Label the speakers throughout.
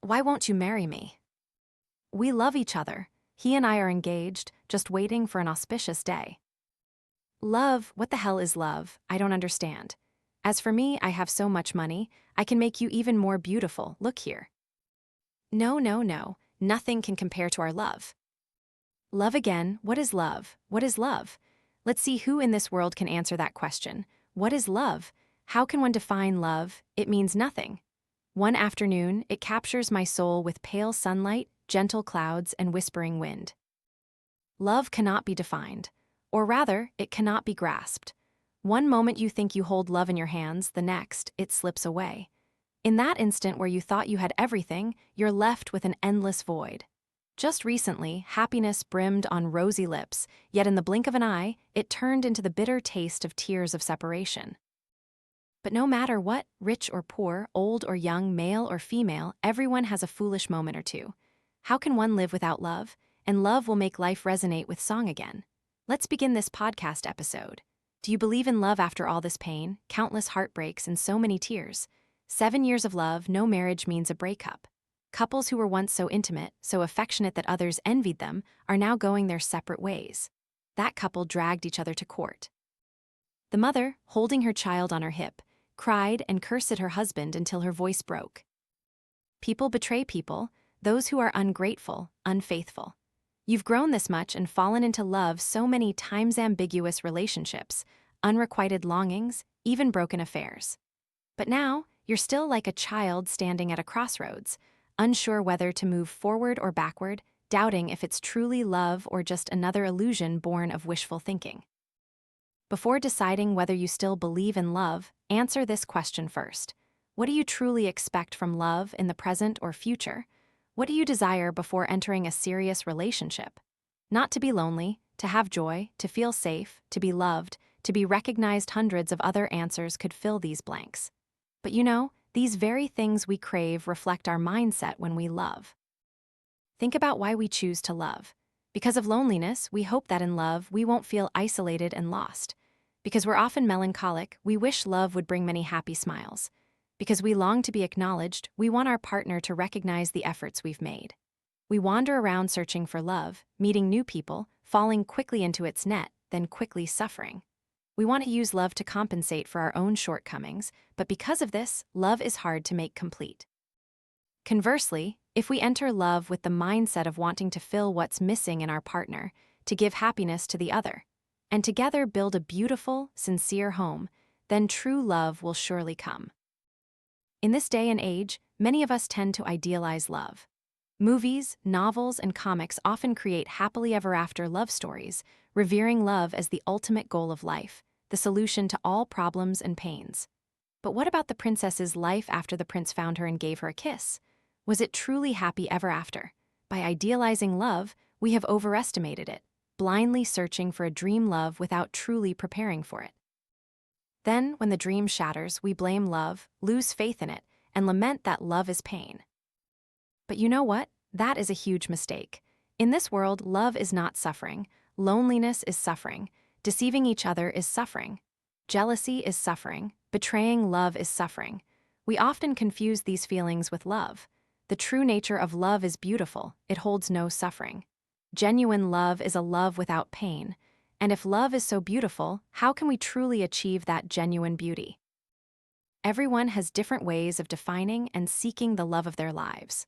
Speaker 1: Why won't you marry me? We love each other. He and I are engaged, just waiting for an auspicious day. Love, what the hell is love? I don't understand. As for me, I have so much money, I can make you even more beautiful, look here. No, no, no, nothing can compare to our love. Love again, what is love? What is love? Let's see who in this world can answer that question. What is love? How can one define love? It means nothing. One afternoon, it captures my soul with pale sunlight, gentle clouds, and whispering wind. Love cannot be defined. Or rather, it cannot be grasped. One moment you think you hold love in your hands, the next, it slips away. In that instant where you thought you had everything, you're left with an endless void. Just recently, happiness brimmed on rosy lips, yet in the blink of an eye, it turned into the bitter taste of tears of separation. But no matter what, rich or poor, old or young, male or female, everyone has a foolish moment or two. How can one live without love? And love will make life resonate with song again. Let's begin this podcast episode. Do you believe in love after all this pain, countless heartbreaks, and so many tears? 7 years of love, no marriage means a breakup. Couples who were once so intimate, so affectionate that others envied them, are now going their separate ways. That couple dragged each other to court. The mother, holding her child on her hip, cried and cursed her husband until her voice broke. People betray people, those who are ungrateful, unfaithful. You've grown this much and fallen into love so many times ambiguous relationships, unrequited longings, even broken affairs. But now, you're still like a child standing at a crossroads, unsure whether to move forward or backward, doubting if it's truly love or just another illusion born of wishful thinking. Before deciding whether you still believe in love, answer this question first. What do you truly expect from love in the present or future? What do you desire before entering a serious relationship? Not to be lonely, to have joy, to feel safe, to be loved, to be recognized. Hundreds of other answers could fill these blanks. But you know, these very things we crave reflect our mindset when we love. Think about why we choose to love. Because of loneliness, we hope that in love we won't feel isolated and lost. Because we're often melancholic, we wish love would bring many happy smiles. Because we long to be acknowledged, we want our partner to recognize the efforts we've made. We wander around searching for love, meeting new people, falling quickly into its net, then quickly suffering. We want to use love to compensate for our own shortcomings, but because of this, love is hard to make complete. Conversely, if we enter love with the mindset of wanting to fill what's missing in our partner, to give happiness to the other, and together build a beautiful, sincere home, then true love will surely come. In this day and age, many of us tend to idealize love. Movies, novels, and comics often create happily ever after love stories, revering love as the ultimate goal of life, the solution to all problems and pains. But what about the princess's life after the prince found her and gave her a kiss? Was it truly happy ever after? By idealizing love, we have overestimated it, blindly searching for a dream love without truly preparing for it. Then, when the dream shatters, we blame love, lose faith in it, and lament that love is pain. But you know what? That is a huge mistake. In this world, love is not suffering. Loneliness is suffering. Deceiving each other is suffering. Jealousy is suffering. Betraying love is suffering. We often confuse these feelings with love. The true nature of love is beautiful. It holds no suffering. Genuine love is a love without pain. And if love is so beautiful, how can we truly achieve that genuine beauty? Everyone has different ways of defining and seeking the love of their lives.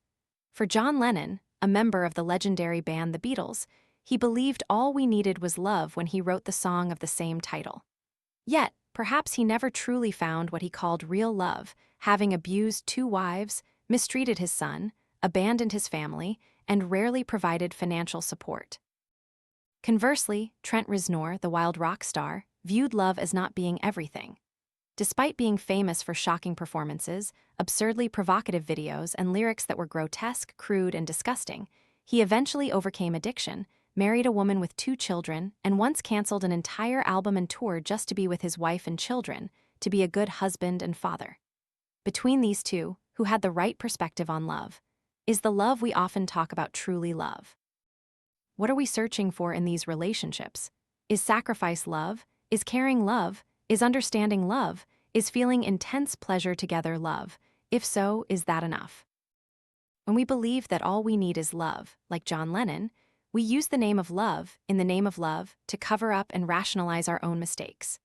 Speaker 1: For John Lennon, a member of the legendary band The Beatles, he believed all we needed was love when he wrote the song of the same title. Yet, perhaps he never truly found what he called real love, having abused 2 wives, mistreated his son, abandoned his family, and rarely provided financial support. Conversely, Trent Reznor, the wild rock star, viewed love as not being everything. Despite being famous for shocking performances, absurdly provocative videos, and lyrics that were grotesque, crude, and disgusting, he eventually overcame addiction, married a woman with 2 children, and once canceled an entire album and tour just to be with his wife and children, to be a good husband and father. Between these two, who had the right perspective on love, is the love we often talk about truly love? What are we searching for in these relationships? Is sacrifice love? Is caring love? Is understanding love? Is feeling intense pleasure together love? If so, is that enough? When we believe that all we need is love, like John Lennon, we use the name of love, in the name of love, to cover up and rationalize our own mistakes.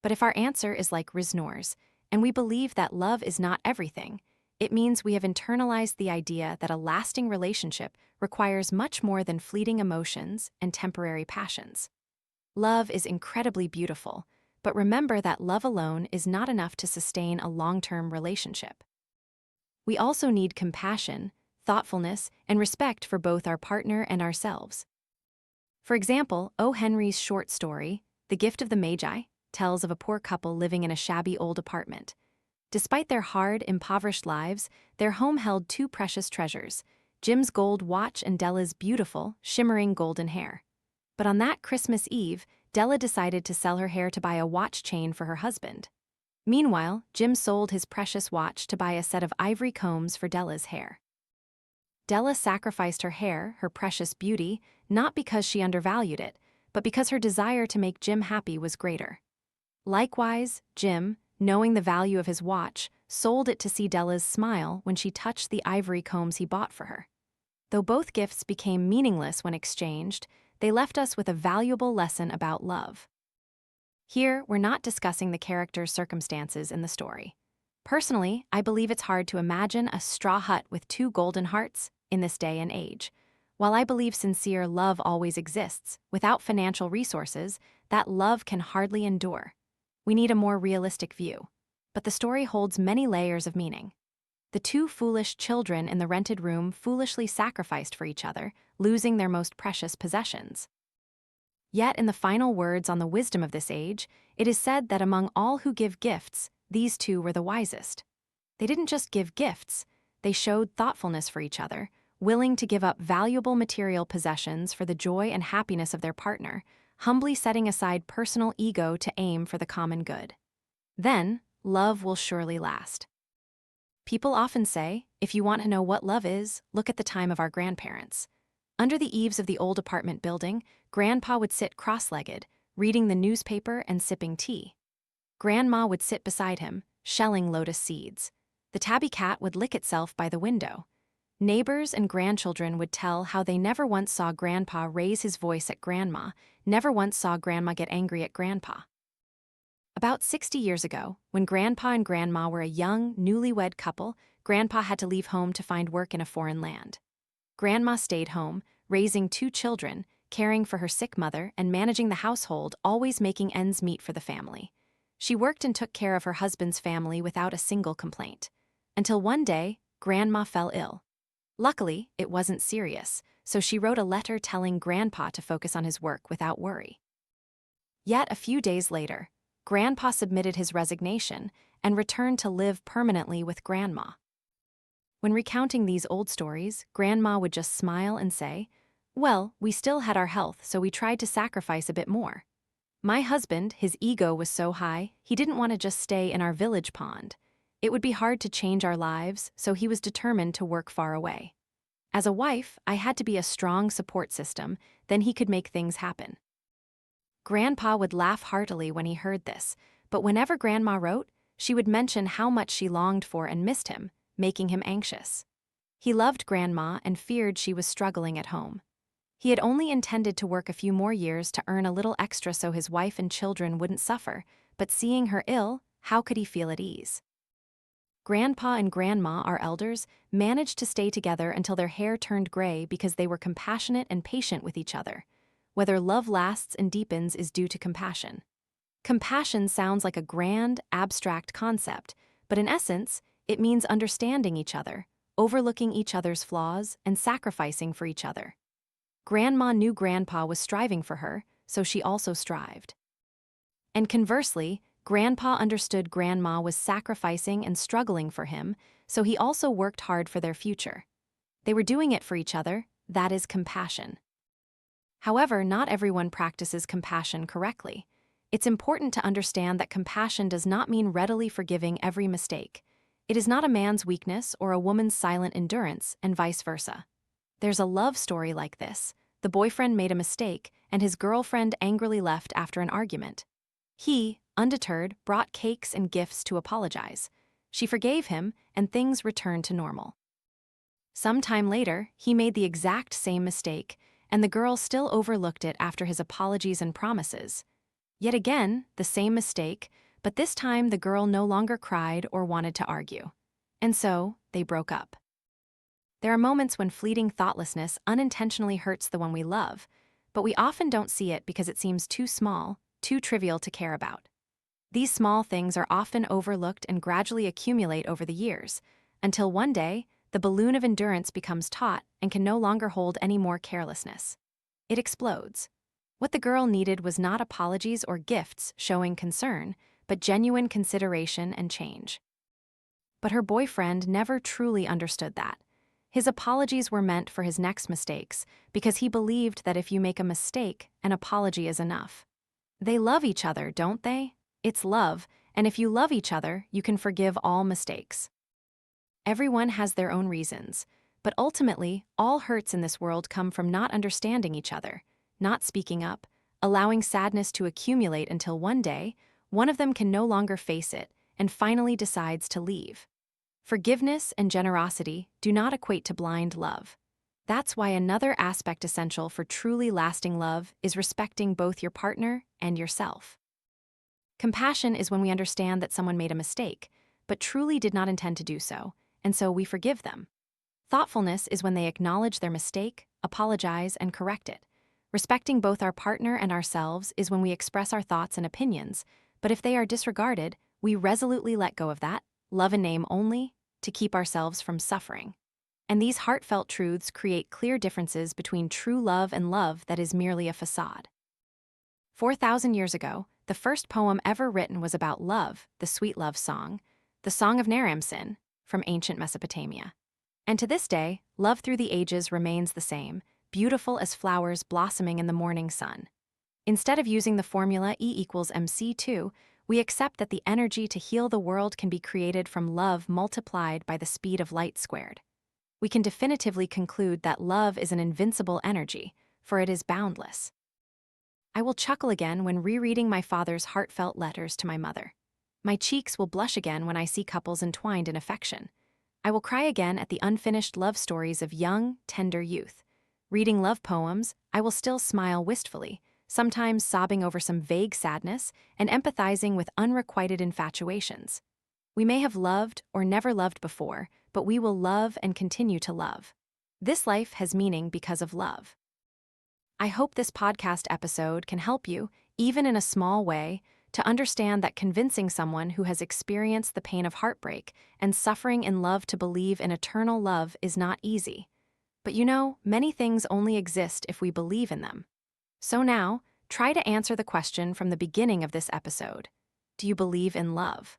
Speaker 1: But if our answer is like Reznor's, and we believe that love is not everything, it means we have internalized the idea that a lasting relationship requires much more than fleeting emotions and temporary passions. Love is incredibly beautiful, but remember that love alone is not enough to sustain a long-term relationship. We also need compassion, thoughtfulness, and respect for both our partner and ourselves. For example, O. Henry's short story, The Gift of the Magi, tells of a poor couple living in a shabby old apartment. Despite their hard, impoverished lives, their home held two precious treasures, Jim's gold watch and Della's beautiful, shimmering golden hair. But on that Christmas Eve, Della decided to sell her hair to buy a watch chain for her husband. Meanwhile, Jim sold his precious watch to buy a set of ivory combs for Della's hair. Della sacrificed her hair, her precious beauty, not because she undervalued it, but because her desire to make Jim happy was greater. Likewise, Jim, knowing the value of his watch, sold it to see Della's smile when she touched the ivory combs he bought for her. Though both gifts became meaningless when exchanged, they left us with a valuable lesson about love. Here, we're not discussing the character's circumstances in the story. Personally, I believe it's hard to imagine a straw hut with two golden hearts in this day and age. While I believe sincere love always exists, without financial resources, that love can hardly endure. We need a more realistic view. But the story holds many layers of meaning. The two foolish children in the rented room foolishly sacrificed for each other, losing their most precious possessions. Yet in the final words on the wisdom of this age, it is said that among all who give gifts, these two were the wisest. They didn't just give gifts, they showed thoughtfulness for each other, willing to give up valuable material possessions for the joy and happiness of their partner, humbly setting aside personal ego to aim for the common good. Then, love will surely last. People often say, if you want to know what love is, look at the time of our grandparents. Under the eaves of the old apartment building, Grandpa would sit cross-legged, reading the newspaper and sipping tea. Grandma would sit beside him, shelling lotus seeds. The tabby cat would lick itself by the window. Neighbors and grandchildren would tell how they never once saw Grandpa raise his voice at Grandma, never once saw Grandma get angry at Grandpa. About 60 years ago, when Grandpa and Grandma were a young, newlywed couple, Grandpa had to leave home to find work in a foreign land. Grandma stayed home, raising two children, caring for her sick mother and managing the household, always making ends meet for the family. She worked and took care of her husband's family without a single complaint. Until one day, Grandma fell ill. Luckily, it wasn't serious, so she wrote a letter telling Grandpa to focus on his work without worry. Yet a few days later, Grandpa submitted his resignation and returned to live permanently with Grandma. When recounting these old stories, Grandma would just smile and say, "Well, we still had our health, so we tried to sacrifice a bit more. My husband, his ego was so high, he didn't want to just stay in our village pond. It would be hard to change our lives, so he was determined to work far away. As a wife, I had to be a strong support system, then he could make things happen." Grandpa would laugh heartily when he heard this, but whenever Grandma wrote, she would mention how much she longed for and missed him, making him anxious. He loved Grandma and feared she was struggling at home. He had only intended to work a few more years to earn a little extra so his wife and children wouldn't suffer, but seeing her ill, how could he feel at ease? Grandpa and Grandma, our elders, managed to stay together until their hair turned gray because they were compassionate and patient with each other. Whether love lasts and deepens is due to compassion. Compassion sounds like a grand, abstract concept, but in essence, it means understanding each other, overlooking each other's flaws, and sacrificing for each other. Grandma knew Grandpa was striving for her, so she also strived. And conversely, Grandpa understood Grandma was sacrificing and struggling for him, so he also worked hard for their future. They were doing it for each other, that is compassion. However, not everyone practices compassion correctly. It's important to understand that compassion does not mean readily forgiving every mistake. It is not a man's weakness or a woman's silent endurance, and vice versa. There's a love story like this. The boyfriend made a mistake, and his girlfriend angrily left after an argument. He, undeterred, brought cakes and gifts to apologize. She forgave him, and things returned to normal. Some time later, he made the exact same mistake, and the girl still overlooked it after his apologies and promises. Yet again, the same mistake, but this time the girl no longer cried or wanted to argue. And so, they broke up. There are moments when fleeting thoughtlessness unintentionally hurts the one we love, but we often don't see it because it seems too small, too trivial to care about. These small things are often overlooked and gradually accumulate over the years, until one day, the balloon of endurance becomes taut and can no longer hold any more carelessness. It explodes. What the girl needed was not apologies or gifts showing concern, but genuine consideration and change. But her boyfriend never truly understood that. His apologies were meant for his next mistakes, because he believed that if you make a mistake, an apology is enough. They love each other, don't they? It's love, and if you love each other, you can forgive all mistakes. Everyone has their own reasons, but ultimately, all hurts in this world come from not understanding each other, not speaking up, allowing sadness to accumulate until one day, one of them can no longer face it and finally decides to leave. Forgiveness and generosity do not equate to blind love. That's why another aspect essential for truly lasting love is respecting both your partner and yourself. Compassion is when we understand that someone made a mistake, but truly did not intend to do so, and so we forgive them. Thoughtfulness is when they acknowledge their mistake, apologize, and correct it. Respecting both our partner and ourselves is when we express our thoughts and opinions, but if they are disregarded, we resolutely let go of that, love in name only, to keep ourselves from suffering. And these heartfelt truths create clear differences between true love and love that is merely a facade. 4,000 years ago, the first poem ever written was about love, the sweet love song, the Song of Naramsin, from ancient Mesopotamia. And to this day, love through the ages remains the same, beautiful as flowers blossoming in the morning sun. Instead of using the formula E=mc2, we accept that the energy to heal the world can be created from love multiplied by the speed of light squared. We can definitively conclude that love is an invincible energy, for it is boundless. I will chuckle again when rereading my father's heartfelt letters to my mother. My cheeks will blush again when I see couples entwined in affection. I will cry again at the unfinished love stories of young, tender youth. Reading love poems, I will still smile wistfully, sometimes sobbing over some vague sadness and empathizing with unrequited infatuations. We may have loved or never loved before, but we will love and continue to love. This life has meaning because of love. I hope this podcast episode can help you, even in a small way, to understand that convincing someone who has experienced the pain of heartbreak and suffering in love to believe in eternal love is not easy. But many things only exist if we believe in them. So now, try to answer the question from the beginning of this episode. Do you believe in love?